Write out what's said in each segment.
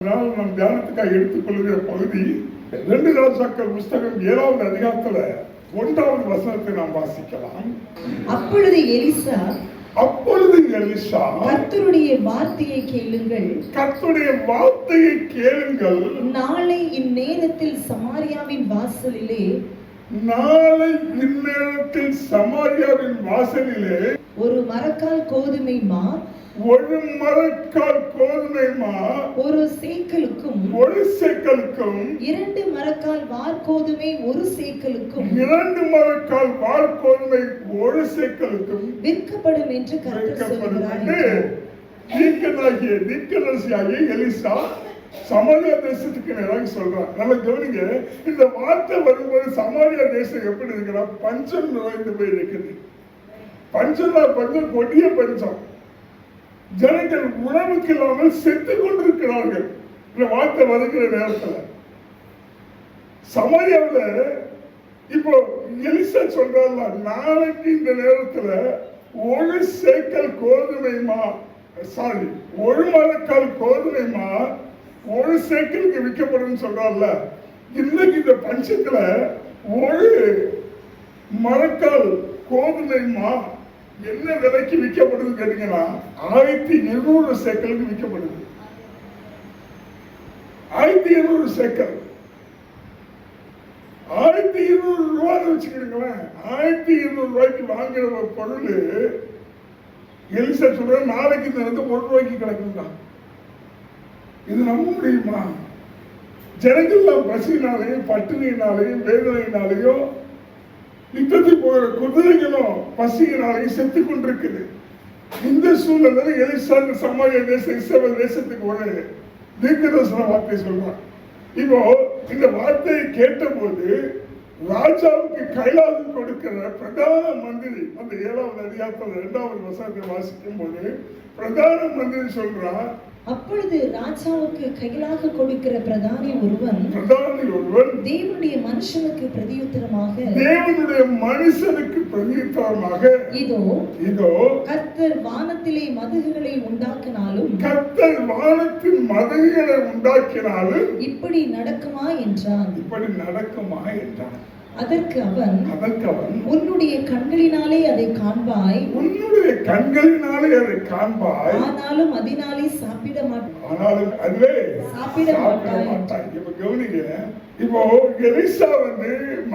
நம் தியானத்துக்காக எடுத்துக்கொள்கிற பகுதி 2 ராஜாக்கள் புஸ்தகம் 7வது அதிகாரத்துல 1வது வசனத்தை நாம் வாசிக்கலாம். அப்பொழுது எலிசா கர்த்தருடைய வார்த்தையை கேளுங்கள், கர்த்தருடைய வார்த்தையை கேளுங்கள், நாளை இந்நேரத்தில் சமாரியாவின் வாசலிலே ஒரு மரக்கால் கோதுமை மா ஒரு சேக்கலுக்கும் 2 மரக்கால் வார்கோதுமை 1 சேக்கலுக்கும் விற்கப்படும் என்று கர்த்தர் சொல்கிறார். எலிசா சமாரியா தேசத்துக்கு நேராக சொல்றான். நல்ல கவனிங்க, இந்த வார்த்தை வரும்போது சமாரியா தேசம் எப்படி இருக்கிறா? பஞ்சம் நிறைந்து போய் இருக்குது. பஞ்சம் கொடிய பஞ்சம். ஜனங்கள் உணவுக்கு இல்லாமல் செத்து கொண்டிருக்கிறார்கள். இந்த வார்த்தை வருகிற நேரத்தில் சமாரியாவில் இப்போ எலிசா சொல்றாங்க, நாளைக்கு இந்த நேரத்தில் 1 சேக்கல் கோதுமைமா ஒரு மரக்கால் கோதுமைமா 1 சேக்கலுக்கு விற்கப்படும் சொல்றாருல. இன்னைக்கு இந்த பஞ்சத்துல 1 மரக்கால் கோதுமைமா என்ன விலைக்கு விற்கப்படுது கேட்டீங்கன்னா 1200 சேக்கலுக்கு விற்கப்படுது. 1200 சேக்கல், 1200 ரூபாய் வச்சுக்கிடுங்களேன். 1200 ரூபாய்க்கு வாங்குற ஒரு பொருள் எலிசா சொல்ற நாளைக்கு இந்த 1 ரூபாய்க்கு கிடைக்கும். இது நம்ப முடியுமா? ஜனங்கள்லாம் பசியினாலையும் பட்டினியினாலையும் வேதனையினாலையும் யுத்தத்துக்கு போகிற குதிரைகளும் பசியினாலையும் செத்து கொண்டிருக்குது. இந்த சூழ்நிலை எலிசா சமாரியா தேசம் இஸ்ரவேல் தேசத்துக்கு ஒரு தீர்க்கதரிசன வார்த்தை சொல்றான். இப்போ இந்த வார்த்தையை கேட்ட போது ராஜாவுக்கு கைலாசம் கொடுக்கிற பிரதான மந்திரி அந்த 7வது அதிகாரத்தில் 2வது வசனத்தை வாசிக்கும் போது பிரதான மந்திரி சொல்றான், அப்பொழுது ராஜாவுக்கு கையிலாக கொடுக்கிற பிரதானி ஒருவன் தேவனுடைய மனுஷனுக்கு பிரதியுத்தரமாக இதோ கர்த்தர் வானத்திலே மதகுகளை உண்டாக்கினாலும் இப்படி நடக்குமா என்றான். அதற்கு அவன் உன்னுடைய கண்களினாலே அதை காண்பாய், ஆனாலும் அதனாலே சாப்பிட மாட்டாய். இப்ப கவனிங்க, இப்போ எலிசா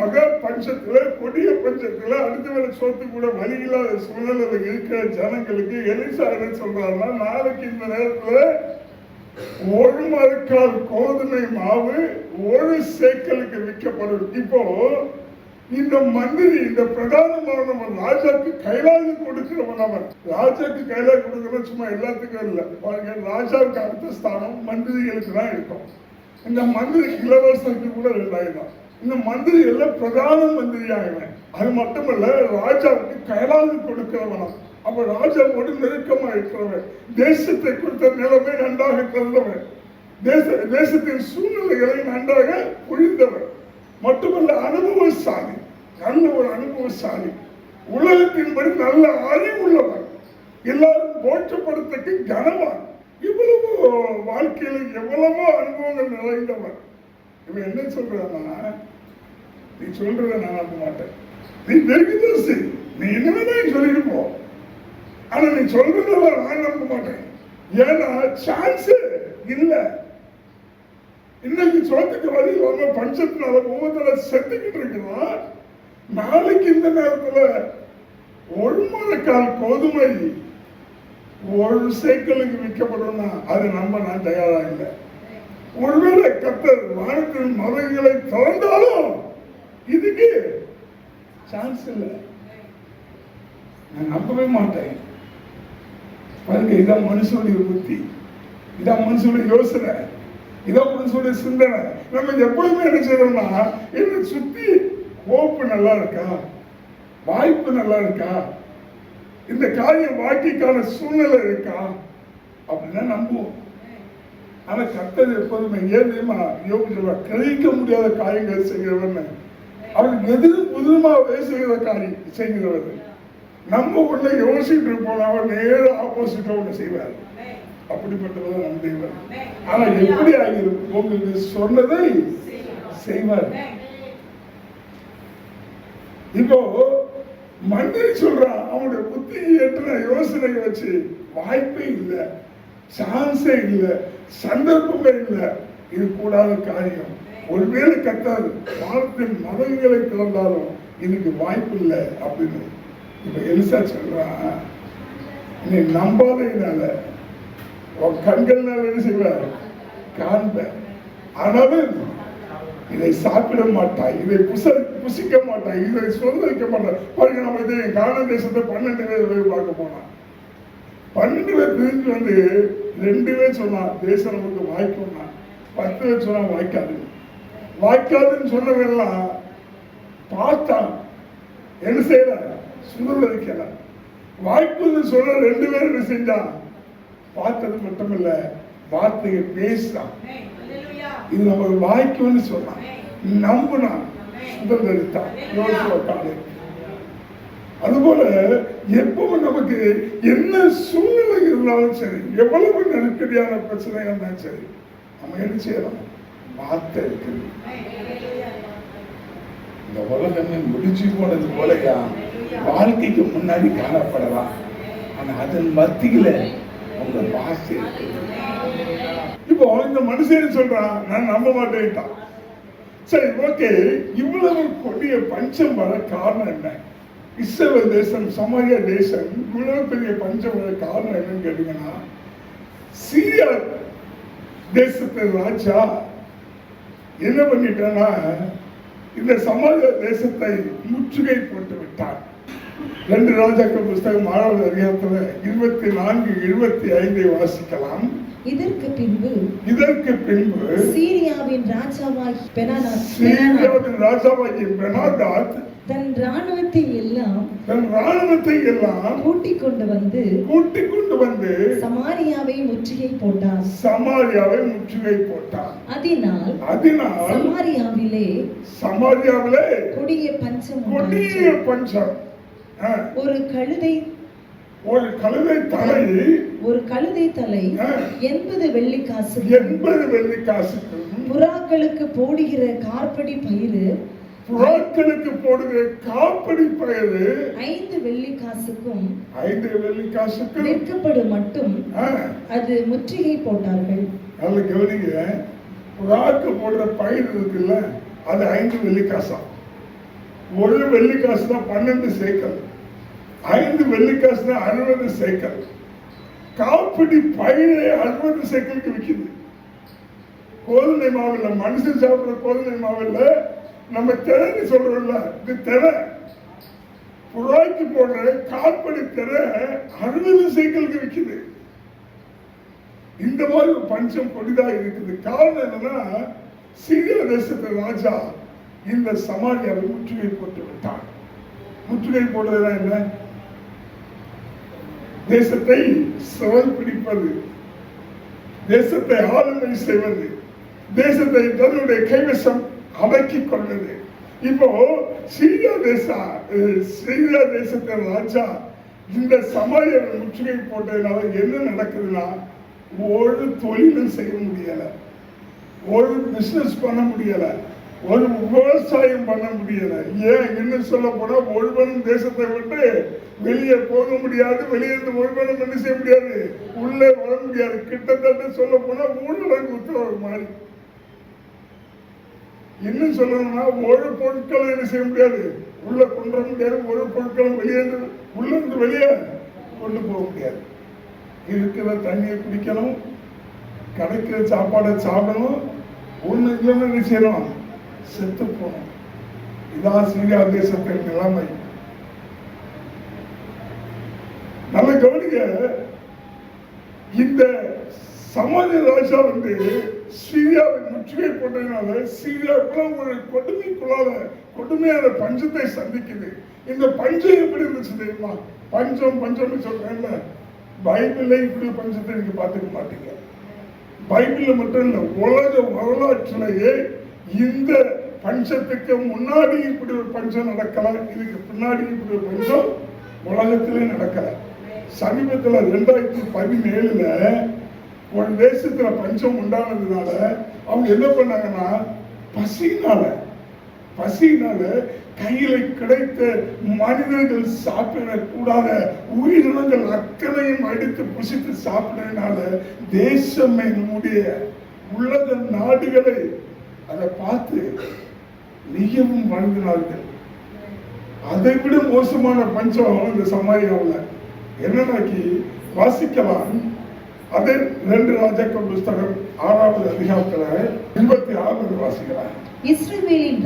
மகா பஞ்சத்துல கொடிய பஞ்சத்துல அடுத்த வேலை சோத்து கூட வழி இல்லாத சூழ்நிலை இருக்கிற ஜனங்களுக்கு எலிசா என்ன சொல்றாருன்னா, நாளைக்கு இந்த நேரத்துல 1 மரக்கால் கோதுமை மாவு 1 சேக்கலுக்கு விற்கப்படும். இப்போ இந்த மந்திரி, இந்த பிரதானமானவன் ராஜாக்கு கைலாயம் கொடுக்கிறவன். அவன் ராஜாக்கு கைலாயம் கொடுக்கணும் சும்மா எல்லாத்துக்கும் இல்லை. பாருங்க, ராஜாவுக்கு அடுத்த ஸ்தானம் மந்திரிகளுக்கு தான் இருக்கும். இந்த மந்திரி இளவரசருக்கு கூட 2000. இந்த மந்திரி எல்லாம் பிரதான மந்திரியாகவன். அது மட்டுமல்ல, ராஜாவுக்கு கைலாயம் கொடுக்கிறவனா. அப்ப ராஜாவோடு நெருக்கமா இருக்கிறவன், தேசத்தை குறித்த நிலைமை நன்றாக கருந்தவன், தேசத்தின் சூழ்நிலைகளை நன்றாக புரிந்தவன், மட்டுமல்ல அனுபவசாலி, நல்ல ஒரு அனுபவசாலி, உலகத்தின்படி நல்ல அறிவுள்ளவன், எல்லாரும் போற்றப்படுத்தக்கு கனவான், இவ்வளவு வாழ்க்கையில் எவ்வளவோ அனுபவங்கள் நிறைந்தவன். இவன் என்ன சொல்றான்னா, நீ சொல்றத நான் நம்ப மாட்டேன், நீ வெகுதரிசி, நீ என்னதான் சொல்லிட்டு போ, ஆனா நீ சொல்றதெல்லாம் நான் நம்ப மாட்டேன். ஏன்னா சான்ஸ் இல்ல. இன்னைக்கு சோத்துக்கு வழி இல்லாம பஞ்சத்தினால ஒவ்வொருத்தர செத்துக்கிட்டு இருக்கிறோம். நாளைக்கு இந்த நேரத்துல 1 மரக்கால் கோதுமை 1 சேக்கலுக்கு விற்கப்படும்னா அது நான் தயாரா இல்லை. ஒருவேளை கர்த்தர் வானத்தின் மதகுகளை திறந்தாலும் இதுக்கு சான்ஸ் இல்லை. நான் நம்பவே மாட்டேன். பாருங்க, இதான் மனுஷனுடைய புத்தி, இதான் மனுஷனுடைய யோசனை, இதான் மனுஷனுடைய சிந்தனை. நம்ம எப்பொழுதுமே என்ன செய்யறோம்னா, என்ன சுத்தி ஹோப்பு நல்லா இருக்கா, வாய்ப்பு நல்லா இருக்கா, இந்த காரியம் வாழ்க்கைக்கான சூழ்நிலை இருக்கா அப்படின்னா நம்புவோம். ஆனா கர்த்தர் எப்போதுமே ஏன் தெரியுமா யோகி சொல்ற, கிரகிக்க முடியாத காரியங்கள் செய்கிறவன், அவனுக்கு எதிரும் புதுமாவே செய்கிற காரியம் செய்கிறவர். நம்ம ஒண்ணு யோசிச்சுட்டு இருப்போம், அவர் நேர ஆப்போசிட்டா ஒண்ணு செய்வார். அப்படிப்பட்டவர் நம் தேவன். ஆனா எப்படி ஆகியிருக்கும்? உங்களுக்கு சொன்னதை செய்வார். இப்போ மந்திரி சொல்றான், அவனுடைய புத்தி ஏற்ற யோசனை வச்சு வாய்ப்பே இல்லை, சான்ஸே இல்லை, சந்தர்ப்பமே இல்லை. இது கூடாத காரியம். ஒருவேளை கத்தாது வானத்தின் மதங்களை திறந்தாலும் இதுக்கு வாய்ப்பு இல்லை அப்படின்னு இப்ப எலிசா சொல்றான், நீ நம்பாதனால உன் கண்கள்னால என்ன செய்வ காண்ப, ஆனாலும் இதை சாப்பிட மாட்டாய், இதை புசிக்க மாட்டாய், இதை சுதந்திரிக்க மாட்டாய். பாருங்க, நம்ம இது கானா தேசத்தை 12 பேர் பார்க்க போனான். 12 பேர் பிரிஞ்சு வந்து 2 பேர் சொன்னா தேசம் நமக்கு வாய்க்கும்னா, 10 பேர் சொன்னா வாய்க்காதுன்னு சொன்னவெல்லாம் பார்த்தான், என்ன செய்யல, சுதந்திரிக்கல. வாய்ப்புன்னு சொன்ன 2 பேர் என்ன செஞ்சான், பார்த்தது மட்டுமில்ல வார்த்தையை பேசுறான். இது நமக்கு வாய்க்கும்னு சொன்னான், நம்பினான், சுதந்திரித்தான். அதுபோல எப்பவும் நமக்கு என்ன சூழ்நிலை இருந்தாலும் சரி, எவ்வளவு நெருக்கடியான பிரச்சனை இருந்தாலும் சரி, நம்ம என்ன செய்யலாம், வார்த்தை இருக்குது. இந்த உலகமே முடிச்சு போனது போலயா வாழ்க்கைக்கு முன்னாடி காணப்படலாம், ஆனா அதன் மத்தியில உங்க வார்த்தை இருக்கு. இப்போ இந்த மனுஷன் சொல்றான், நான் நம்ப மாட்டேன்ட்டான். சரி, ஓகே, இவ்வளவு கொடிய பஞ்சம் வர காரணம் என்ன? இஸ்ரவேல் தேசம், சமாரியா தேசம் இவ்வளவு பெரிய பஞ்சம் வர காரணம் என்னன்னு கேட்டீங்கன்னா, சீரியா தேசத்து ராஜா என்ன பண்ணிட்டான்னா, இந்த சமாரியா தேசத்தை முற்றுகை போட்டு விட்டார். 2 ராஜாக்கள் புஸ்தகம் 6வது அதிகாரத்துல 24, 75 வாசிக்கலாம். இதற்கு பின்பு சீரியாவின் ராஜாவாகிய பெனாதாத் தன் ராணுவத்தை எல்லாம் கூட்டிக் கொண்டு வந்து சமாரியாவை முற்றுகை போட்டார். அதனால் சமாரியாவிலே கொடிய பஞ்சம். ஒரு கழுதை தலை 80 வெள்ளிக்காசுக்கும் புறாக்களுக்கு போடுகிற கார்படி பயிறு 5 வெள்ளிக்காசுக்கும் விற்கப்படும் மட்டும் அது முற்றுகை போட்டார்கள். நல்ல கவனிங்க, புறாக்கு போடுற பயிர் இருக்குல்ல, அது 5 வெள்ளிக்காசா. 1 வெள்ளிக்காசு தான் 12 சேக்கல், 5 வெள்ளிக்காசு தான் 60 சேக்கல். காப்பிடி பயிரை 60 சேக்கலுக்கு விற்குது. கோதுமை மாவில்ல, மனுஷன் சாப்பிடுற கோதுமை மாவில்ல, நம்ம திரைன்னு சொல்றோம்ல, இது திரை. புறாய்க்கு போடுற காப்படி திரை 60 சேக்கலுக்கு விற்குது. இந்த மாதிரி பஞ்சம் கொடிதா இருக்குது. காரணம் என்னன்னா, சீரியா தேசத்து ராஜா இந்த சமாரியாவை முற்றுகை போட்டு விட்டான். முற்றுகை போடுறதுனா என்ன? தேசத்தை சிவல் பிடிப்பது, தேசத்தை ஆளுமை செய்வது, தேசத்தை தன்னுடைய கைவசம் அடக்கிக் கொள்வது. இப்போ சீரியா தேசத்தின் ராஜா இந்த சமாரியாவை முற்றுகை போட்டதுனால என்ன நடக்குதுன்னா, ஒரு தொழிலும் செய்ய முடியல, ஒரு பிசினஸ் பண்ண முடியல, ஒரு விவசாயம் பண்ண முடியல. ஏன் என்ன சொல்ல போனா, ஒருவனும் தேசத்தை விட்டு வெளியே போக முடியாது, வெளியிருந்து ஒருவனும் என்ன செய்ய முடியாது, உள்ளே வர முடியாது. கிட்டத்தட்ட சொல்ல போனா ஊழலுக்கு உத்தரவு மாதிரி. இன்னும் சொல்லணும்னா, ஒரு பொருட்களை என்ன செய்ய முடியாது, உள்ள கொண்டு வர முடியாது, ஒரு பொருட்களும் உள்ளிருந்து வெளியே கொண்டு போக முடியாது. இருக்கிற தண்ணியை குடிக்கணும், கிடைக்கிற சாப்பாடை சாப்பிடணும், ஒண்ணு இல்லைன்னு என்ன செய்யணும், செத்து போகணும். இதான் சீரியா தேசத்தின் நிலைமை. நல்ல கவனிக்க, இந்த சமாரிய ராஜா சீரியாவை முற்றுகை போட்டதுனால சீரியாவுக்குள்ள ஒரு கொடுமையான பஞ்சத்தை சந்திக்குது. இந்த பஞ்சம் எப்படி இருந்துச்சு தெரியுமா? பஞ்சம்னு சொல்றேன்ல, பைபிள்ல இப்படி பஞ்சத்தை நீங்க பார்த்துக்க மாட்டீங்க. பைபிள்ல மட்டும் இல்ல, உலக வரலாற்றிலேயே இந்த பஞ்சத்துக்கு முன்னாடி இப்படி ஒரு பஞ்சம் நடக்கல, இதுக்கு பின்னாடி இப்படி ஒரு பஞ்சம் உலகத்திலே நடக்கல. சமீபத்தில் 2017 ஒரு தேசத்துல பஞ்சம் உண்டானதுனால அவங்க என்ன பண்ணாங்கன்னா பசியினால கையில கிடைத்த மனிதர்கள் சாப்பிடக்கூடாத உயிரினங்கள் அத்தனையும் அடித்து புசித்து சாப்பிடறதுனால தேசமே நம்முடைய உலக நாடுகளை அதை பார்த்து மிகவும் வாழ்ந்தினார்கள். அதை விட மோசமான பஞ்சம் இந்த சமாரியாவில் என்னன்னாக்கி வாசிக்கலாம். அதே 2 ராஜாக்கள் புஸ்தகம் 6வது அதிகாரத்துல 26 வாசிக்கலாம். இஸ்ரவேலின்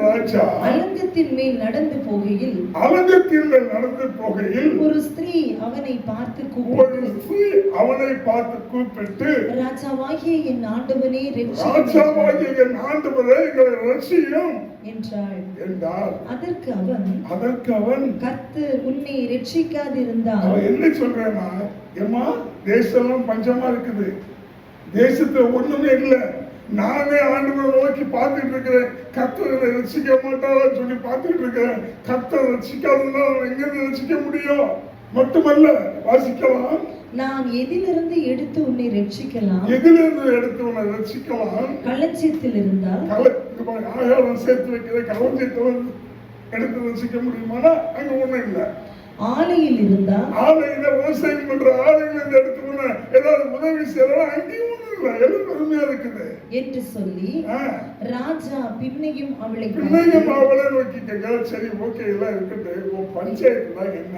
ராஜா அலங்கத்தின் மேல் நடந்து போகையில் ஒரு ஸ்திரீ அவனை பார்த்து கூப்பிட்டு ராஜாவாகிய என் ஆண்டவனே எங்களை ரட்சியும் என்றாள். அதற்கு அவன் கர்த்தர் உன்னை ரட்சிக்காதிருந்தால் என்ன சொல்றேன்னா, ஏமா தேசம் பஞ்சமா இருக்குது, தேசத்துல ஒண்ணுமே இல்லை, நானே ஆண்டவரை நோக்கி பார்த்துட்டு இருக்கிறேன், கர்த்தரை ரட்சிக்க மாட்டாரான்னு சொல்லி பார்த்துட்டு இருக்கிறேன். கர்த்தர் ரட்சிக்காதுன்னா எங்கிருந்து ரட்சிக்க முடியும்? மட்டுமல்ல, வாசிக்கலாம், நான் எதிலிருந்து எடுத்து உன்னை ரட்சிக்கலாம்? களஞ்சியத்தில் இருந்தால் ஆகாரம் சேர்த்து வைக்கிற களஞ்சியத்தில் எடுத்து ரட்சிக்க முடியுமானா அங்க ஒண்ணும் இல்லை. ஆலையில் இருந்தா ஆலையில விவசாயம் பண்ற ஆலையில இருந்து எடுத்துக்கொள்ள ஏதாவது உதவி செய்யலாம், அங்கேயும் ஒண்ணும் இல்லை, எல்லாம் பெருமையா இருக்குது என்று சொல்லி ராஜா பின்னையும் அவளை நோக்கி கேட்க, சரி ஓகே எல்லாம் இருக்கட்டு, உன் பஞ்சாயத்து தான் என்ன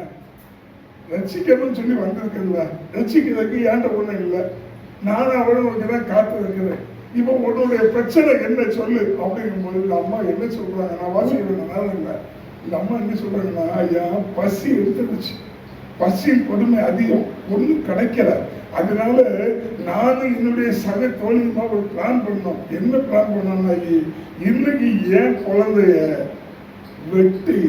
ரட்சிக்கணும்னு சொல்லி வந்திருக்கல, ரட்சிக்கிறதுக்கு ஏண்ட ஒண்ணும் இல்லை, நானும் அவளை நோக்கி தான் காத்து இருக்கிறேன், இப்போ உன்னுடைய பிரச்சனை என்ன சொல்லு அப்படிங்கும் போது இந்த அம்மா என்ன சொல்றாங்க, நான் வாசிக்கிறதுனால இல்லை, இந்த அம்மா என்ன சொல்றாங்கன்னா, ஐயா பசி எடுத்துருச்சு, பசியின் கொடுமை அதிகம், ஒன்றும் கிடைக்கல, அதனால நானும் என்னுடைய சக தோழியுமா ஒரு பிளான் பண்ணோம். என்ன பிளான் பண்ணோம்னா, இன்னைக்கு ஏன் குழந்தைய வெட்டி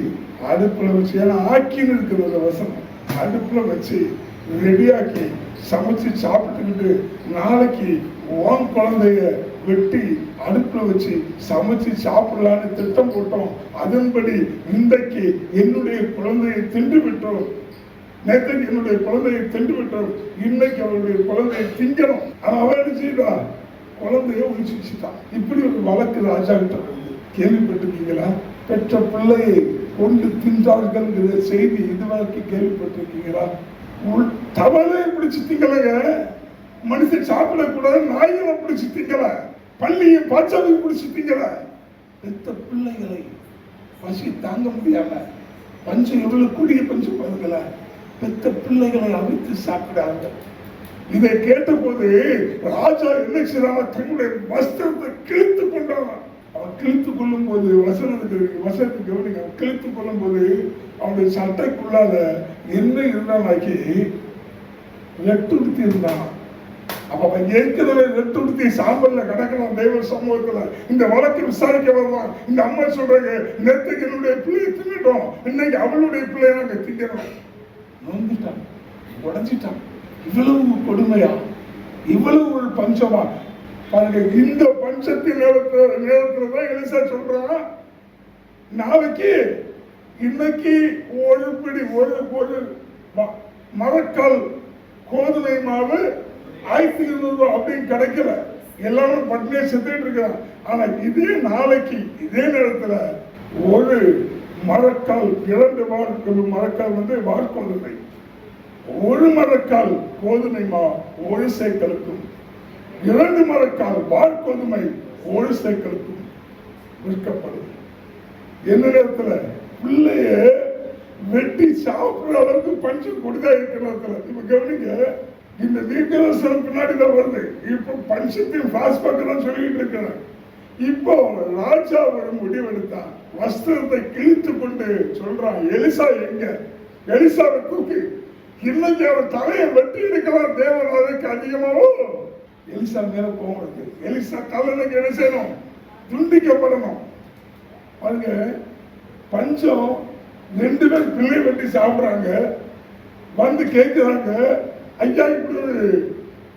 அடுப்புல வச்சு, ஏன்னா ஆக்கின்னு இருக்கிற வசனம், அடுப்புல வச்சு ரெடியாக்கி சமைச்சு சாப்பிட்டுக்கிட்டு நாளைக்கு உன் குழந்தைய வெட்டி அடுப்புல வச்சு சமைச்சு சாப்பிடலான்னு திட்டம் போட்டோம். அதன்படி இன்றைக்கு என்னுடைய குழந்தையை தின்று விட்டோம், நேற்றைக்கு என்னுடைய குழந்தையை தின்று விட்டோம், இன்னைக்கு அவருடைய குழந்தையை திங்கணும். அவன் என்ன செய்தா, குழந்தைய ஒழிச்சுட்டான். இப்படி ஒரு வழக்கு ராஜா கிட்ட வந்து கேள்விப்பட்டிருக்கீங்களா? பெற்ற பிள்ளையை கொண்டு தின்றார்கள் செய்தி இதுவரைக்கும் கேள்விப்பட்டிருக்கீங்களா? தவளை பிடிச்சு திங்கலங்க, மனுஷன் சாப்பிடக்கூடாது, நாய்களை பிடிச்சு திங்கல, பள்ளியும் பாச்சாவை பிடிச்சு திங்கல, பெத்த பிள்ளைகளை பசி தாங்க முடியாம பஞ்சம் எவ்வளவு கூடிய பஞ்சம் பாருங்கள, பெத்த பிள்ளைகளை அவித்து சாப்பிடாங்க. இதை கேட்ட போது ராஜா என்ன செய்யறாங்க, தன்னுடைய வஸ்திரத்தை கிழித்து கொண்டான். அவன் கிழித்து கொள்ளும் போது வசனத்துக்கு கவனிங்க, கிழித்து கொள்ளும் போது அவனுடைய சட்டைக்குள்ளால என்ன இருந்தானாக்கி ரெட்டுடுத்தி இருந்தான். அப்ப அவன் ஏற்கனவே ரெட்டுடுத்தி சாம்பல்ல கிடக்கலாம் தெய்வ சமூகத்துல. இந்த வழக்கு விசாரிக்க வருவான். இந்த அம்மா சொல்றாங்க, நேற்றுக்கு என்னுடைய பிள்ளையை தின்னுட்டோம், இன்னைக்கு அவளுடைய பிள்ளைய நாங்க திங்கணும். நொந்துட்டான், உடஞ்சிட்டான். இவ்வளவு கொடுமையா, இவ்வளவு ஒரு பஞ்சமா பாருங்க. இந்த பஞ்சத்தின் நேரத்துலதான் எலிசா சொல்றான், நாளைக்கு இன்னைக்கு ஒரு பிடி ஒரு மரக்கால் கோதுமை மாவு 1200 ரூபாய் அப்படின்னு கிடைக்கல, எல்லாரும் பட்டினியா செத்துட்டு இருக்கிறான். ஆனா இதே நாளைக்கு இதே நேரத்துல ஒரு மரக்கால் 2 மரக்கால் வார்கோதுமை, ஒரு மரக்கால் கோதுமை மா 1 சேக்கலுக்கும் 2 மரக்கால் வார்கோதுமை 1 சேக்கலுக்கும் விற்கப்படும். என்ன நேரத்துல பிள்ளைய வெட்டி சாப்பிடுற அளவுக்கு பஞ்சம் கொடுத்தா இருக்கிற நேரத்துல இப்ப கவனிங்க, இந்த தீர்க்கதரிசனம் பின்னாடிதான் வருது. இப்ப பஞ்சத்தின் பிளாஷ்பேக் தான் சொல்லிட்டு இருக்கிறேன். இப்போ ராஜா ஒரு முடிவெடுத்தான், வஸ்திரத்தை கிழித்து கொண்டு சொல்றான், எலிசா எங்க? எலிசாவை தூக்கி இன்னைக்கு அவர் தலையை வெட்டி எடுக்கலாம், தேவன் அதுக்கு அதிகமாகவும் எலிசா மேல கோவம் இருக்கு. எலிசா தலைக்கு என்ன செய்யணும்? துண்டிக்கப்படணும். பாருங்க, பஞ்சம் 2 பேர் பிள்ளை வெட்டி சாப்பிடுறாங்க, வந்து கேட்கிறாங்க, ஐயா இப்படி ஒரு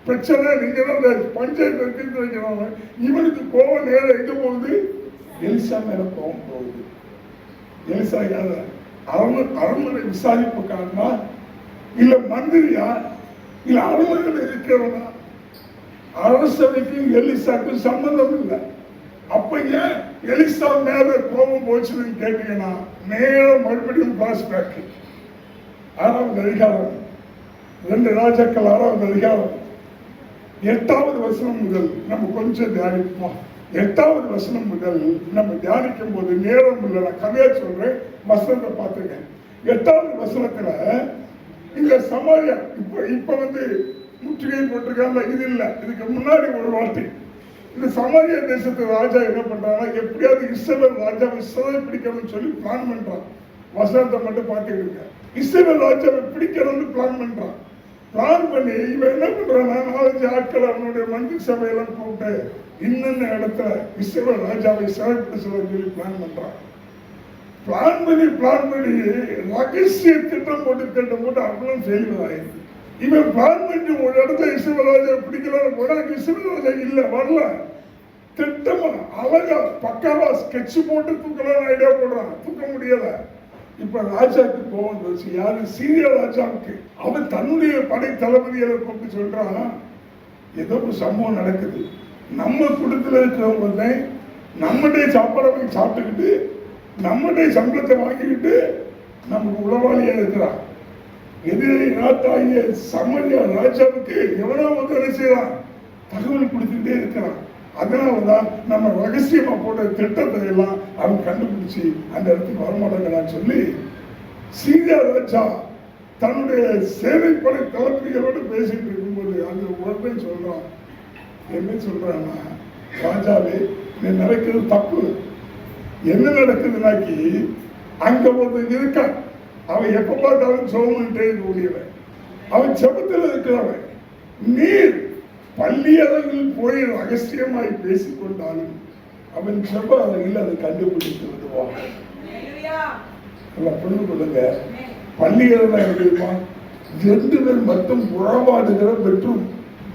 பிரச்சனை, நீங்க தான் பஞ்சாயத்து தீர்த்து வைக்கிறாங்க. இவனுக்கு கோவம் நேரம் எங்க போகுது? எலிசா மேல கோவம் போகுது. எலிசா யார அரண்மனை விசாரிப்புக்காரனா இல்ல மந்திரியா இல்ல அவர்கள் இருக்கிறவனா? அரசவைக்கும் எலிசாக்கும் சம்பந்தம் இல்லை. அப்ப ஏன் எலிசா மேல கோபம் போச்சுன்னு கேட்டீங்கன்னா, நேரம் மறுபடியும் பிளாஷ்பேக் 6வது அதிகாரம் 2 ராஜாக்கள் 6வது அதிகாரம் 8வது வசனம் முதல் நம்ம கொஞ்சம் தியானிப்போம். 8வது வசனம் முதல் நம்ம தியானிக்கும் போது நேரம் இல்லை, நான் கதையா சொல்றேன், வசனத்தை பார்த்துருக்கேன். 8வது வசனத்துல இந்த சமாரியா இப்ப முற்றுகை போட்டிருக்காங்க. இது இல்லை, இதுக்கு முன்னாடி ஒரு வார்த்தை. இந்த சமாரியா தேசத்து ராஜா என்ன பண்றாங்கன்னா, எப்படியாவது இஸ்ரவேல் ராஜாவை சிறை பிடிக்கணும்னு சொல்லி பிளான் பண்றான். வசனத்தை மட்டும் பார்த்துக்கிடுங்க. இஸ்ரவேல் ராஜாவை பிடிக்கணும்னு பிளான் பண்றான். பிளான் பண்ணி இவன் என்ன பண்றான்னா, 4-5 ஆட்கள் அவனுடைய மந்திரி சபையெல்லாம் கூப்பிட்டு இன்னென்ன இடத்துல இஸ்ரவேல் ராஜாவை சிறைப்பிடிச்சு சொல்லி பிளான் பண்றான். பிளான் பண்ணி ரகசிய திட்டம் போட்டு அவ்வளவு செய்வதாயிருக்கு. இவன் பிளான் பண்ணி ஒரு இடத்துல இஸ்ரவேல் ராஜா பிடிக்கலான்னு போனா இஸ்ரவேல் ராஜா இல்ல, வரல. திட்டமா அழகா பக்காவா ஸ்கெட்ச் போட்டு தூக்கலான்னு ஐடியா போடுறான், தூக்க முடியல. இப்ப ராஜாக்கு கோவம் வந்துச்சு. யாரு? சீரியா ராஜாவுக்கு. அவன் தன்னுடைய படை தளபதிகளை கூப்பிட்டு சொல்றான், ஏதோ ஒரு சம்பவம் நடக்குது. நம்ம குடும்பத்தில் இருக்கிறவங்க நம்முடைய சாப்பாடை சாப்பிட்டுக்கிட்டு நம்முடைய சம்பளத்தை வாங்கிக்கிட்டு நமக்கு உளவாளியா இருக்கிறான். எதிரே நாட்டாகிய சமரியா ராஜாவுக்கு எவ்வளவு உதவி செய்யறான், தகவல் கொடுத்துக்கிட்டே இருக்கிறான். அதனாலதான் நம்ம ரகசியமா போட்ட திட்டத்தை எல்லாம் அவன் கண்டுபிடிச்சு அந்த இடத்துக்கு வரமாட்டாங்கன்னு சொல்லி சீரியா ராஜா தன்னுடைய சேவைப்படை தளபதிகளோடு பேசிட்டு இருக்கும்போது அந்த உடனே சொல்றான். என்ன சொல்றான்னா, ராஜாவே நீ நடக்கிறது தப்பு. என்ன நடக்குதுனாக்கி அங்க ஒருத்தன் இருக்கான். அவன் எப்ப பார்த்தாலும் சோமன்ட்டே கூடியவன். அவன் செபத்தில் இருக்கிறவன். நீர் பள்ளி அறையில் போய் ரகசியமாய் பேசிக்கொண்டாலும் அவன் செப அறையில் அதை கண்டுபிடித்து விடுவான். புரிந்து கொள்ளுங்க. பள்ளி அறை தெரியுமா? 2 பேர் மட்டும் உறவாடுகிற பெற்றும்.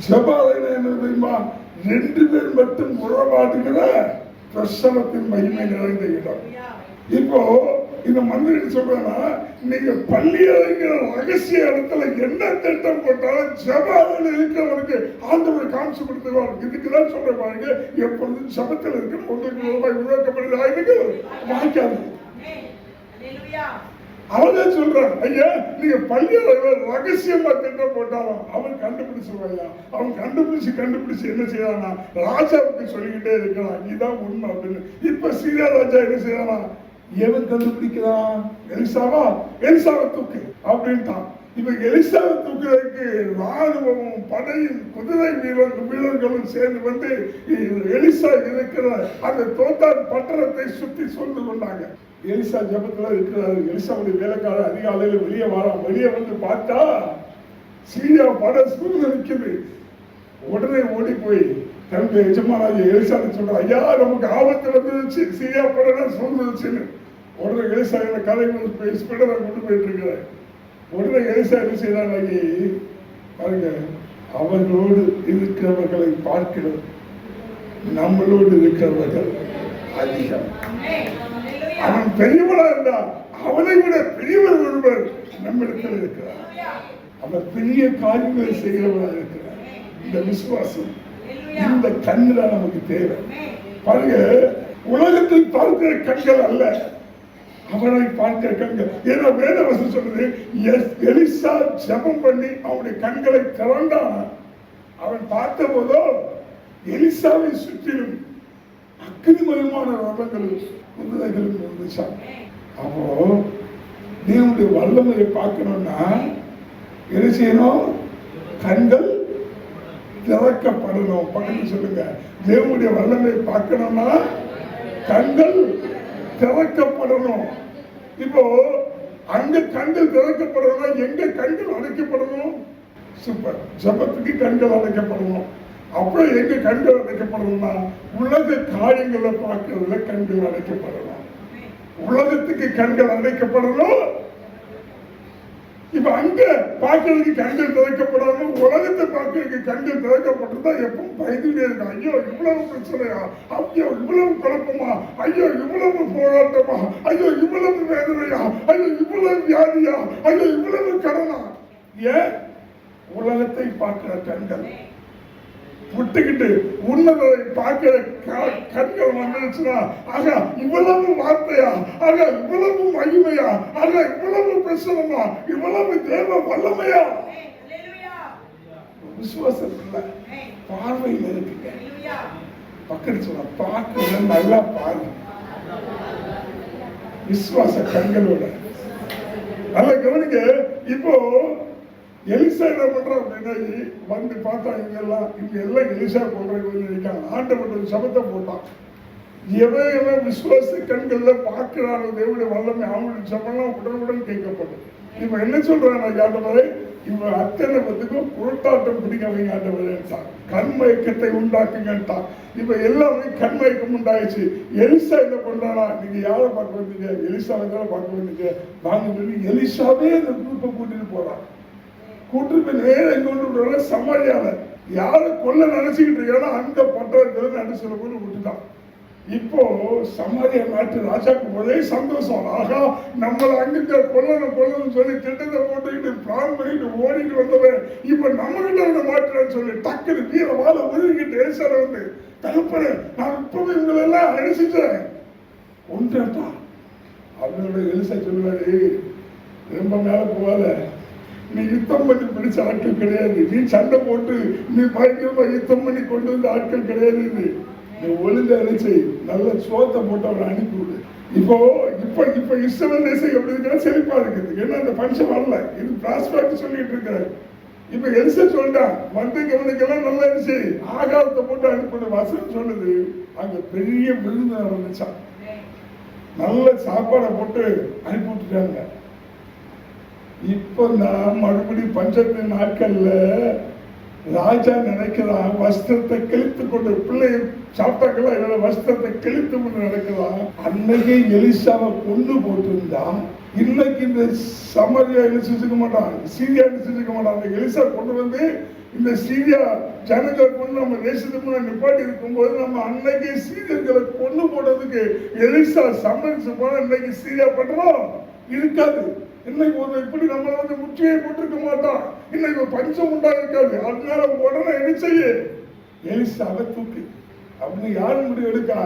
செப அறையில் என்ன தெரியுமா? 2 பேர் மட்டும் உறவாடுகிற பிரசனத்தின் மகிமை நிறைந்த இடம். இப்போ இந்த மந்திரி சொல்றேன்னா, நீங்க பள்ளி அறைங்கிற ரகசிய இடத்துல என்ன திட்டம் போட்டாலும் ஜபாவில் இருக்கிறவனுக்கு ஆண்டவர் காமிச்சு கொடுத்துருவார். இதுக்குதான் சொல்ற பாருங்க, எப்பொழுதும் சபத்தில் இருக்கு ஒன்றுக்கு உருவாக்கப்படுது வாய்க்காது. அவன் சொல்றான், ஐயா நீங்க பள்ளி அறையில் ரகசியமா திட்டம் போட்டாலும் அவன் கண்டுபிடிச்சிருவாயா. அவன் கண்டுபிடிச்சு என்ன செய்யறானா, ராஜாவுக்கு சொல்லிக்கிட்டே இருக்கிறான், இதுதான் உண்மை அப்படின்னு. இப்ப சீரியா ராஜா என்ன செய்யறானா, எவன் கண்டுபிடிக்கிறான்? எலிசாவா? எலிசாவை தூக்கு அப்படின்ட்டான். இப்ப எலிசாவை தூக்குறதுக்கு ராணுவமும் படையும் குதிரை வீரர்களும் சேர்ந்து எலிசா இருக்கிற அந்த தோத்தான் பட்டணத்தை சுத்தி சூழ்ந்து கொண்டாங்க. எலிசா ஜபத்துல இருக்கிறாரு. எலிசாவுடைய வேலைக்காரர் அதிகாலையில வெளியே வரான். வெளியே வந்து பார்த்தா சீரியா படை சூழ்ந்து நிற்குது. உடனே ஓடி போய் தன்னுடைய எஜமானாகிய எலிசாவை சொல்றான், ஐயா நமக்கு ஆபத்து வந்துருச்சு, சீரியா படை சூழ்ந்துருச்சுன்னு. உடனே எலிசா கதை ஸ்பீடரை கொண்டு போயிட்டு இருக்கிறேன். உடனே எலிசா என்ன செய்யறாங்க பாருங்க, அவர்களோடு இருக்கிறவர்களை பார்க்கிறது நம்மளோடு இருக்கிறவர்கள் அதிகம். அவன் பெரியவனா இருந்தா அவனை விட பெரியவர் ஒருவர் நம்மிடத்தில் இருக்கிறார். அவர் பெரிய காரியங்களை செய்கிறவராக இருக்கிறார். இந்த விசுவாசம், இந்த கண்ணுல நமக்கு தேவை. பாருங்க, உலகத்தில் பார்க்கிற கண்கள் அல்ல, அவனை பார்க்கிற கண்கள். ஏன்னா வேதவசனம் சொல்றது, எலிசா ஜெபம் பண்ணி அவனுடைய கண்களை திறந்தான். அவன் பார்த்த போதோ எலிசாவை சுற்றிலும் அக்னிமயமான ரதங்களும் குதிரைகளும் இருந்துச்சான். அப்போ தேவனுடைய வல்லமையை பார்க்கணும்னா என்ன செய்யணும்? கண்கள் திறக்கப்படணும். பக்கத்தில் சொல்லுங்க, தேவனுடைய வல்லமையை பார்க்கணும்னா கண்கள் திறக்கப்படணும். இப்போ அங்க கண்கள் திறக்கப்படணும்னா எங்க கண்கள் அடைக்கப்படணும்? சூப்பர். ஜபத்துக்கு கண்கள் அடைக்கப்படணும். அப்புறம் எங்க கண்கள் அடைக்கப்படணும்னா உலக காரியங்களை பார்க்கறதுல கண்கள் அடைக்கப்படணும். உலகத்துக்கு கண்கள் அடைக்கப்படணும். இப்ப அங்க பார்க்கறதுக்கு கண்கள் திறக்கப்படாம உலகத்தை பார்க்கறதுக்கு கண்கள் திறக்கப்பட்டிருந்தா எப்பவும் பயந்துட்டே இருக்கான். ஐயோ இவ்வளவு பிரச்சனையா, ஐயோ இவ்வளவு குழப்பமா, ஐயோ இவ்வளவு போராட்டமா, ஐயோ இவ்வளவு வேதனையா, ஐயோ இவ்வளவு வியாதியா, ஐயோ இவ்வளவு கடனா. ஏன் உலகத்தை பார்க்கிற கண்கள் விட்டுக்கிட்டு உன்னதை பார்க்கிற கண்கள் வந்துருச்சுன்னா, ஆக இவ்வளவு வார்த்தையா, ஆக இவ்வளவு மகிமையா, ஆக இவ்வளவு பிரசனமா, இவ்வளவு தேவ வல்லமையா, விசுவாசம் இல்ல, பார்வையில் இருக்குங்க. பக்கத்து சொல்ல பார்க்க நல்லா பாருங்க, விசுவாச கண்களோட நல்லா கவனிக்க. இப்போ எலிசா என்ன பண்றான் அப்படின்னா, வந்து பார்த்தா இங்க எல்லாம் எலிசா போடுறாங்க நினைக்காங்க. ஆண்டவன் ஒரு சபத்தை போட்டான், எவன் விசுவாச கண்கள்ல பார்க்கிறானோ தேவனுடைய வல்லமை அவனுடைய சபம்லாம் உடனுடன் கேட்கப்படும். இப்ப என்ன சொல்றான் ஆண்டவரே, இவன் அத்தனை பத்துக்கும் குருட்டாட்டம் பிடிக்கவங்க ஆண்டவரேன்ட்டான், கண்மயக்கத்தை உண்டாக்குங்கன்ட்டான். இப்ப எல்லாமே கண்மயக்கம் உண்டாயிடுச்சு. எலிசா என்ன பண்றானா, நீங்க யாரை பார்க்க வந்தீங்க, எலிசாவை தான் பார்க்க வந்தீங்க வாங்க சொல்லி எலிசாவே அந்த குரூப்பை கூட்டிட்டு போறான். கூட்டு நேரம் எங்க கொண்டு விடுறாங்க, சமாளியால யாரை கொல்ல நினைச்சுக்கிட்டு இருக்கானோ அங்க பண்றது நடு சொல்ல போது விட்டுட்டான். இப்போ சமாரியா நாட்டு ராஜாக்கு ஒரே சந்தோஷம், ஆகா நம்மளை அங்கிட்ட கொல்லணும் சொல்லி திட்டத்தை போட்டுக்கிட்டு பிளான் பண்ணிட்டு ஓடிட்டு வந்தவன் இப்ப நம்ம கிட்ட வந்து மாட்டுறான்னு சொல்லி டக்குனு வீர வாழ உருகிட்டு ஏசார வந்து, தகப்பனே நான் இப்பவே உங்களை எல்லாம் அழிச்சிட்டேன் ஒன்றாட்டா. அவனோட எலிசா சொல்லுவாரு, ரொம்ப மேல போகாத, நீ யுத்தம் பண்ணி பிடிச்ச ஆட்கள் கிடையாது, நீ சண்டை போட்டு நீ பயங்கரமா யுத்தம் பண்ணி கொண்டு வந்த ஆட்கள் கிடையாது, நீ ஒழுங்க அழைச்சி நல்ல சோத்தை போட்டு அவரை அனுப்பிவிடு. இப்போ இப்ப இப்ப இஸ்ரவேல் தேசம் எப்படி இருக்கிற செழிப்பா இருக்குது, ஏன்னா அந்த பஞ்சம் வரல, இது பிராஸ்பரிட்டி சொல்லிட்டு இருக்காரு. இப்ப எலிசா சொல்லிட்டான், வந்து கவனிக்கெல்லாம் நல்லா இருந்துச்சு, ஆகாரத்தை போட்டு அனுப்பிவிடு. வசனம் சொல்லுது, அங்க பெரிய விருந்து நடந்துச்சான், நல்ல சாப்பாடை போட்டு அனுப்பி விட்டுட்டாங்க. இப்ப நான் மறுபடியும் பஞ்சத்தின் நாட்கள்ல ராஜா நினைக்கிறான், வஸ்திரத்தை கிழித்து கொண்டு பிள்ளை சாப்பிட்டாக்கெல்லாம் என்னோட வஸ்திரத்தை கிழித்து கொண்டு நடக்கிறான். அன்னைக்கு எலிசாவை கொண்டு போட்டிருந்தான், இன்னைக்கு இந்த சமரியா என்ன செஞ்சுக்க மாட்டான், சீரியா என்ன செஞ்சுக்க மாட்டான். அந்த எலிசா கொண்டு வந்து இந்த சீரியா ஜனங்களை கொண்டு நம்ம தேசத்துக்கு நிப்பாட்டி இருக்கும்போது நம்ம அன்னைக்கு சீரியர்களை கொண்டு போடுறதுக்கு எலிசா சம்மதிச்சு போனா இன்னைக்கு சீரியா பண்றோம் இருக்காது. இன்னைக்கு ஒரு இப்படி நம்மளை வந்து முற்றியை போட்டிருக்க மாட்டான், இன்னைக்கு பஞ்சம் உண்டாயிருக்காது. அதனால உடனே என்ன செய்ய, எலிசாவை தூக்கு அப்படின்னு யாரு முடிவு எடுக்கா,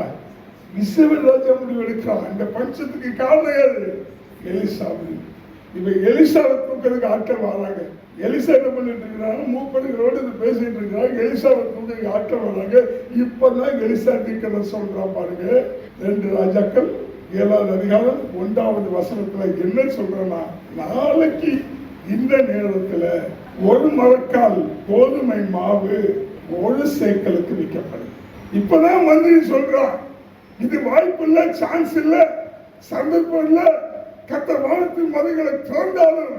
இஸ்ரவேல் ராஜா முடிவு எடுக்கிறான். இந்த பஞ்சத்துக்கு காரணம் யாரு, எலிசா. இப்ப எலிசாவை தூக்கிறதுக்கு ஆட்கள் வராங்க. எலிசா என்ன பண்ணிட்டு இருக்கிறாங்க, மூப்படிகளோடு இது பேசிட்டு இருக்கிறாங்க, எலிசாவை தூக்கிறதுக்கு ஆட்கள் வராங்க. இப்பதான் எலிசா தீர்க்கதரிசனம் சொல்றான் பாருங்க. 2 ராஜாக்கள் 7வது அதிகாரம் 1வது வசனத்துல என்ன சொல்றேன்னா, நாளைக்கு இந்த நேரத்துல ஒரு மரக்கால் கோதுமை மாவு 1 சேக்கலுக்கு விற்கப்படும். இப்பதான் வந்து சொல்றான், இது வாய்ப்பு இல்ல, சான்ஸ் இல்ல, சந்தர்ப்பம் இல்ல, கர்த்தர் வானத்தின் மதங்களை திறந்தாலும்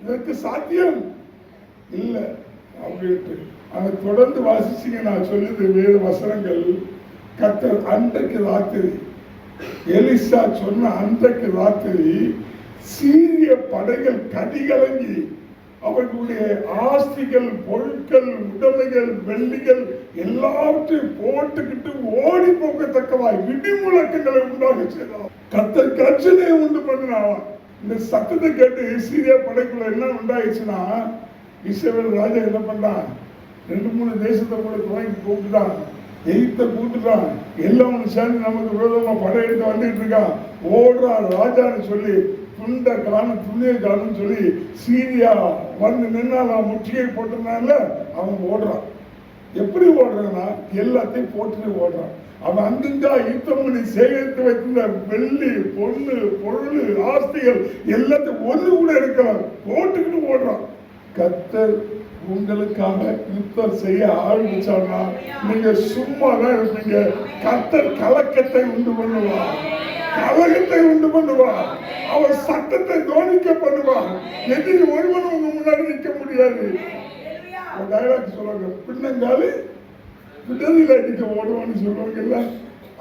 இதற்கு சாத்தியம் இல்ல அப்படின்ட்டு. அதை தொடர்ந்து வாசிச்சீங்க, நான் சொல்லுது வேறு வசனங்கள். கர்த்தர் அன்றைக்கு ராத்திரி, எலிசா சொன்ன அன்றைக்கு ராத்திரி சீரிய படைகள் கதிகலங்கி அவர்களுடைய ஆஸ்திகள், பொருட்கள், உடைமைகள், வெள்ளிகள் எல்லாவற்றையும் போட்டுக்கிட்டு ஓடி போகத்தக்கவாய் விடிமுழக்கங்களை உண்டாக செய்தார். கர்த்தர் கர்ஜனையை உண்டு பண்ணினான். இந்த சத்தத்தை கேட்டு சீரியா படைக்குள்ள என்ன உண்டாயிடுச்சுன்னா, இஸ்ரவேல் ராஜா என்ன பண்ணான், 2-3 தேசத்தை கூட துவங்கி கூப்பிட்டான், எகிப்தை கூட்டுட்டான், எல்லாம் சேர்ந்து நமக்கு விரோதமா படையெடுத்து வந்துட்டு இருக்கான். ஓடுறான் ராஜான்னு சொல்லி, துண்டை காணும் துணியை காணும்னு சொல்லி சீரியா வந்து நின்னா முற்றுகை போட்டிருந்தான்ல, அவன் ஓடுறான். எப்படி ஓடுறான்னா, எல்லாத்தையும் போட்டுட்டு ஓடுறான். அவன் அங்கிருந்தா யுத்தம் பண்ணி சேகரித்து வைத்திருந்த வெள்ளி, பொண்ணு, பொருள், ஆஸ்திகள் எல்லாத்தையும் ஒண்ணு கூட எடுக்கலாம், போட்டுக்கிட்டு ஓடுறான். கர்த்தர் உங்களுக்காக யுத்தம் செய்ய ஆரம்பிச்சான்னா நீங்க சும்மா தான் இருப்பீங்க. கர்த்தர் கலக்கத்தை உண்டு பண்ணுவார், கலகத்தை உண்டு பண்ணுவார், அவர் சட்டத்தை கவனிக்க பண்ணுவார். எதிரி ஒருவனும் உங்க முன்னாடி நிற்க முடியாது. ஒரு டைலாக் சொல்லுவாங்க, பின்னங்காலு பின்னதில் அடிக்க ஓடுவான்னு சொல்லுவாங்கல்ல,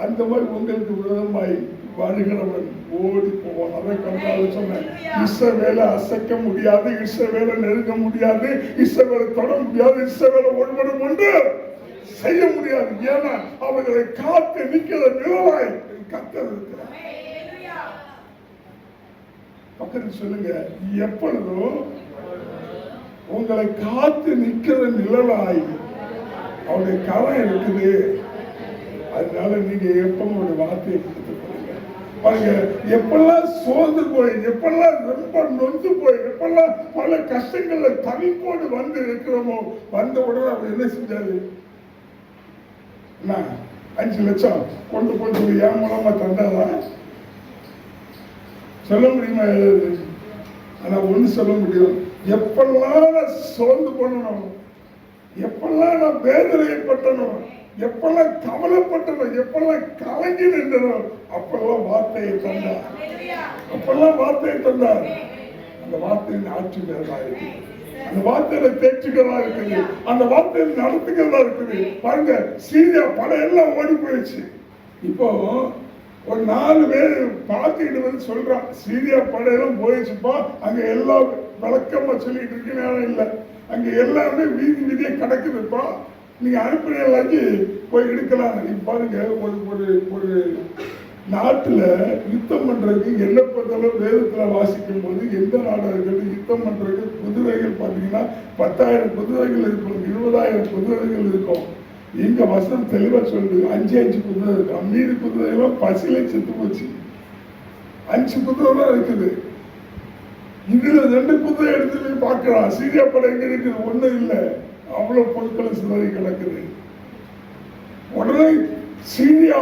அந்த மாதிரி உங்களுக்கு விரோதமாய் வருகிறவன் ஓடி போவான். அதை கண்டால சொன்னேன், இஸ்ரவேலை அசைக்க முடியாது, இஸ்ரவேலை நெருங்க முடியாது, இஸ்ரவேலை தொட முடியாது, இஸ்ரவேலை ஒருவனும் ஒன்று செய்ய முடியாது. ஏன்னா அவர்களை காத்து நிற்கிற நிலவாய் கர்த்தர் இருக்கிறார். பக்கத்தில் சொல்லுங்க, எப்பொழுதும் உங்களை காத்து நிக்கிற நிழலாய் அவருடைய கரம் இருக்குது. அதனால நீங்க எப்பவும் ஒரு வார்த்தையை கொடுத்து போறீங்க பாருங்க. எப்பெல்லாம் சோர்ந்து போய், எப்பெல்லாம் ரொம்ப நொந்து போய், எப்பெல்லாம் பல கஷ்டங்கள்ல தவிப்போடு வந்து இருக்கிறோமோ, வந்த உடனே அவர் என்ன செஞ்சாரு? 5 லட்சம் கொண்டு போய் ஏன் மூலமா தந்தாதான் சொல்ல முடியுமா? ஆனா ஒண்ணு சொல்ல முடியும், எப்பெல்லாம் நான் சோர்ந்து போனோம், எப்பெல்லாம் நான் வேதனைப்பட்டனும், எப்பெல்லாம் கவலைப்பட்டனோ, எப்பெல்லாம் கலங்கி நின்றனோ, அப்பெல்லாம் வார்த்தையை தந்தார். அப்பெல்லாம் வார்த்தையை தந்தார். அந்த வார்த்தையை ஆற்றுகிறதா இருக்குது, அந்த வார்த்தையில தேற்றுகிறதா இருக்குது, அந்த வார்த்தையில நடத்துகிறதா இருக்குது. பாருங்க, சீரியா படம் எல்லாம் ஓடி போயிடுச்சு. இப்போ ஒரு 4 பேர் பார்த்துக்கிட்டு வந்து சொல்றான், சீரியா படையெல்லாம் போயிடுச்சுப்பா, அங்க எல்லாம் விளக்கமா சொல்லிட்டு இருக்க நேரம் இல்லை, அங்க எல்லாமே வீதி வீதியா கிடக்குதுப்பா, நீங்க அனுப்புறீங்களாக்கி போய் எடுக்கலாம். நீங்க பாருங்க, ஒரு நாட்டுல யுத்தம் பண்றதுக்கு என்ன பொறுத்தளவு வேதத்துல வாசிக்கும் போது எந்த நாடுகள் யுத்தம் பண்றதுக்கு குதிரைகள் பாத்தீங்கன்னா 10,000 குதிரைகள் இருக்கும், 20,000 குதிரைகள் இருக்கும். இங்க வசனம் தெளிவா சொல்லுது, 5 குதிரை இருக்கும். மீதி குதிரைகளும் பசியில செத்து போச்சு. 5 குதிரை தான் இருக்குது. இதுல 2 குதிரை எடுத்து போய் பார்க்கலாம், சீரியா படை எங்க இருக்குது? ஒண்ணும் இல்லை, அவ்வளவு பொருட்களும் சிதறி கிடக்குது. உடனே சீரியா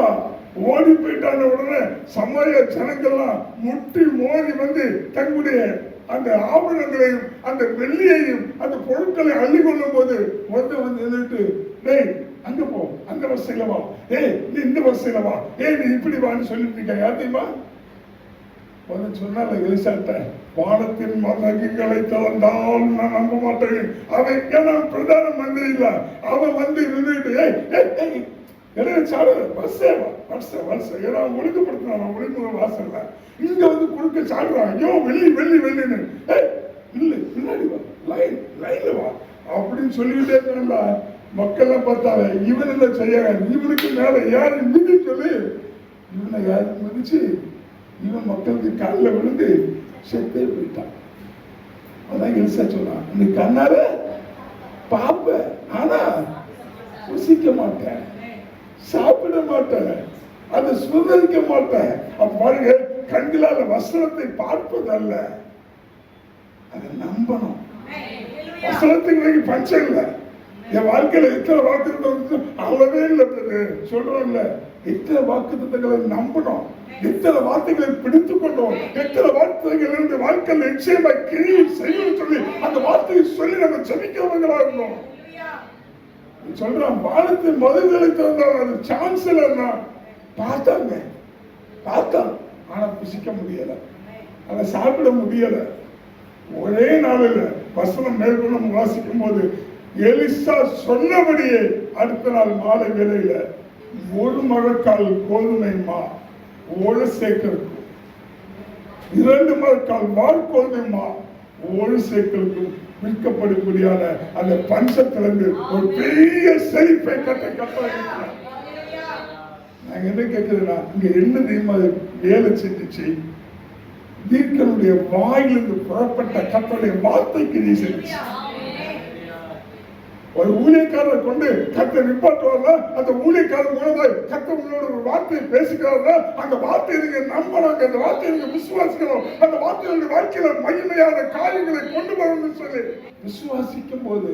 ஓடி போயிட்டான உடனே சமய ஜனங்கள்லாம் முட்டி மோதி வந்து தங்களுடைய அந்த ஆபரணங்களையும் அந்த வெள்ளியையும் அந்த பொருட்களை அள்ளி கொள்ளும் போது வந்து நின்றுட்டு, டேய் அங்க போ, அந்த வரிசையில வா, நீ இந்த வரிசையில வா, நீ இப்படி வான்னு சொல்லிட்டு இருக்க. யாத்தையுமா சொன்னால எலிசாட்ட, வானத்தின் மதகுகளை திறந்தால் நான் நம்ப மாட்டேன். அவன் ஏன்னா பிரதான மந்திரி இல்ல, அவன் வந்து நின்றுட்டு ஒழுங்குபடுத்தினான் ஒழுங்கு வாசல்ல, இங்க வந்து குறுக்க சாடுறான், ஐயோ வெள்ளி வெள்ளி வெள்ளின்னு, இல்ல பின்னாடி வா, லைன்ல வா அப்படின்னு சொல்லிக்கிட்டே இருந்தா மக்கள்லாம் பார்த்தாங்க. இவன் என்ன செய்ய, இவனுக்கு மேல யாரு மிதி சொல்லி இவனை யாரு மிதிச்சு இவன் மக்களுக்கு காலில் விழுந்து செத்தே போயிட்டான். அதான் எலிசா சொன்னான், நீ கண்ணார பாப்ப, ஆனா ருசிக்க மாட்டேன், சாப்பிட மாட்டேன், அதை சுதரிக்க மாட்டேன். அப்ப பாருங்க, கண்களால வசனத்தை பார்ப்பதல்ல, அதை நம்பணும். வசனத்துக்கு பஞ்சம் இல்லை. என் வாழ்க்கையில எத்தனை வாக்கு அளவே இல்லை சொல்றோம்ல, எத்தனை வாக்கு திட்டங்களை நம்பணும், எத்தனை வார்த்தைகளை பிடித்துக் கொண்டோம், எத்தனை வார்த்தைகள் இருந்து வாழ்க்கையில் நிச்சயமா கிரியை செய்யும் சொல்லி அந்த வார்த்தையை சொல்லி நம்ம ஜெபிக்கிறவங்களா இருந்தோம். சொல்றான், வானத்தின் மதுகளை திறந்தால் அது சான்ஸ் இல்லைன்னா பார்த்தான், ஆனா புசிக்க முடியல, அதை சாப்பிட முடியல. ஒரே நாளில் வசனம் மேற்கொண்டு வாசிக்கும் போது எலிசா சொன்னபடியே அடுத்த நாள் மாலை வேளையில 1 மரக்கால் கோதுமை மா 1 சேக்கலுக்கும், 2 மரக்கால் வார்கோதுமை மா 1 சேக்கலுக்கும் விற்கப்படும்படியான அந்த பஞ்சத்திலிருந்து ஒரு பெரிய செழிப்பை கட்ட நாங்க என்ன கேட்கிறதுனா, இங்க என்ன தெரியுமா வேலை செஞ்சிச்சு, தீர்க்கனுடைய வாயிலிருந்து புறப்பட்ட கர்த்தருடைய வார்த்தைக்கு நீ செஞ்சிச்சு. ஒரு ஊழியக்காரரை கொண்டு கர்த்தர் நிப்பாட்டுவார்னா, அந்த ஊழியக்காரர் மூலமாக கர்த்தர் உங்களோட ஒரு வார்த்தையை பேசுகிறார்னா, அந்த வார்த்தையை நீங்க நம்பணும், அந்த வார்த்தையை நீங்க விசுவாசிக்கணும், அந்த வார்த்தையோட வாழ்க்கையில மகிமையான காரியங்களை கொண்டு வரணும்னு சொல்லி விசுவாசிக்கும் போது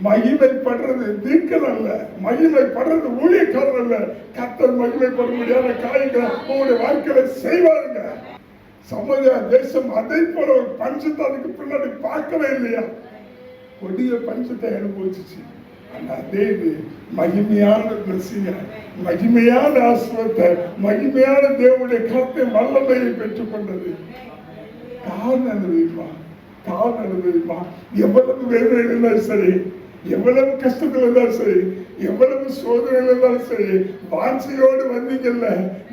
மகிமைப்படுறது தீர்க்கன் அல்ல, மகிமைப்படுறது ஊழியக்காரர் அல்ல, கர்த்தர் மகிமைப்படும்படியான காரியங்களை உங்களுடைய வாழ்க்கையில செய்வாருங்க. சமய தேசம் அதை போல ஒரு பஞ்சத்தை அதுக்கு பின்னாடி பார்க்கவே இல்லையா, கொடிய பஞ்சத்தை அனுபவிச்சிச்சு. ஆனா அதே மகிமையான பிளஸிங்க, மகிமையான ஆசிரியத்தை, மகிமையான தேவனுடைய கருத்தை வல்லமையை பெற்றுக் கொண்டது. காரணம் தெரியுமா, எவ்வளவு வேதனை இருந்தாலும் சரி, எவ்வளவு கஷ்டத்துல இருந்தாலும் சரி, எவ்வளவு சோதனை இருந்தாலும் சரி, வாஞ்சியோடு வந்தீங்கல்ல,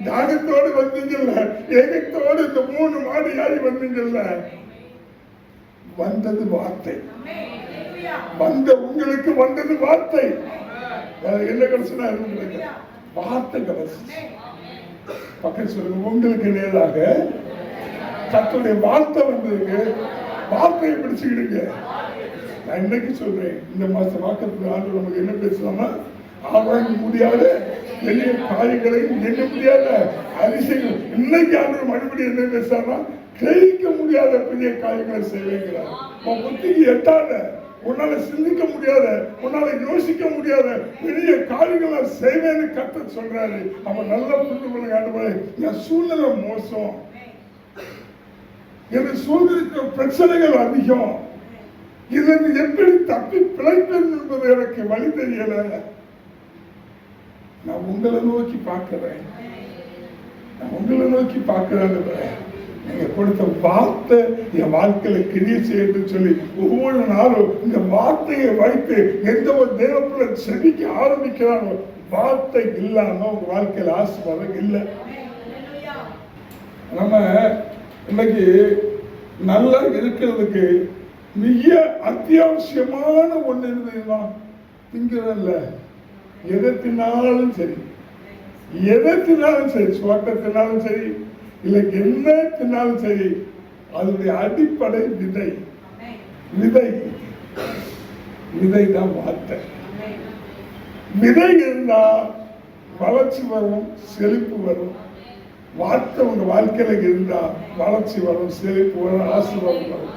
தாகத்தோடு வந்தீங்கல்ல, ஏகத்தோடு இந்த 3 மாடி ஏறி வந்தீங்கல்ல, வந்தது வார்த்தை. வந்த உங்களுக்கு வந்தது வார்த்தை. என்ன கிடைச்சுன்னா வார்த்தை கிடைச்சு. பக்கம் சொல்லுங்க, உங்களுக்கு நேராக கர்த்தருடைய வார்த்தை வந்ததுக்கு வார்த்தையை பிடிச்சுக்கிடுங்க. நான் இன்னைக்கு சொல்றேன், இந்த மாசம் வாக்கத்துல ஆண்டு நமக்கு என்ன பேசலாமா? ஆராய்ந்து முடியாத பெரிய காரியங்களை எண்ண முடியாத அதிசயங்கள். இன்னைக்கு ஆண்டு மறுபடியும் என்ன பேசுறாருன்னா, கிரகிக்க முடியாத பெரிய காரியங்களை செய்வேங்கிறார். உன் புத்திக்கு எட்டாத, உன்னால சிந்திக்க முடியாத, உன்னால யோசிக்க முடியாத பெரிய காரியங்களை செய்வேன்னு கர்த்தர் சொல்றாரு. அவன் நல்லா புரிந்து கொள்ளுங்க. ஆண்டவரே, என் சூழ்நிலை மோசம், எனக்கு சூழ்நிலைக்கு பிரச்சனைகள் அதிகம், இதற்கு எப்படி தப்பி பிழைப்பேன் என்பது எனக்கு வழி தெரியல. நான் உங்களை நோக்கி பார்க்கிறேன், நான் உங்களை நோக்கி பார்க்கிறேன். நீங்க கொடுத்த வார்த்தை என் வாழ்க்கையில கிரியை செய்யணும்னு சொல்லி ஒவ்வொரு நாளும் இந்த வார்த்தையை வைத்து எந்த ஒரு தேவப்புல செபிக்க ஆரம்பிக்கிறானோ, வார்த்தை இல்லாம உங்க வாழ்க்கையில ஆசீர்வாதம் இல்லை. நம்ம இன்னைக்கு நல்லா இருக்கிறதுக்கு மிக அத்தியாவசியமான ஒண்ணு இருந்ததுன்னா திங்கிறல்ல. எதை தின்னாலும் சரி, எதை தின்னாலும் சரி, சோட்டத்தினாலும் சரி, இல்லை என்ன தின்னாலும் சரி, அதனுடைய அடிப்படை விதை. விதை விதை தான் வார்த்தை. விதை இருந்தா வளர்ச்சி வரும், செழிப்பு வரும். வார்த்தை உங்க வாழ்க்கையில இருந்தா வளர்ச்சி வரும், செழிப்பு வரும், ஆசீர்வாதம் வரும்.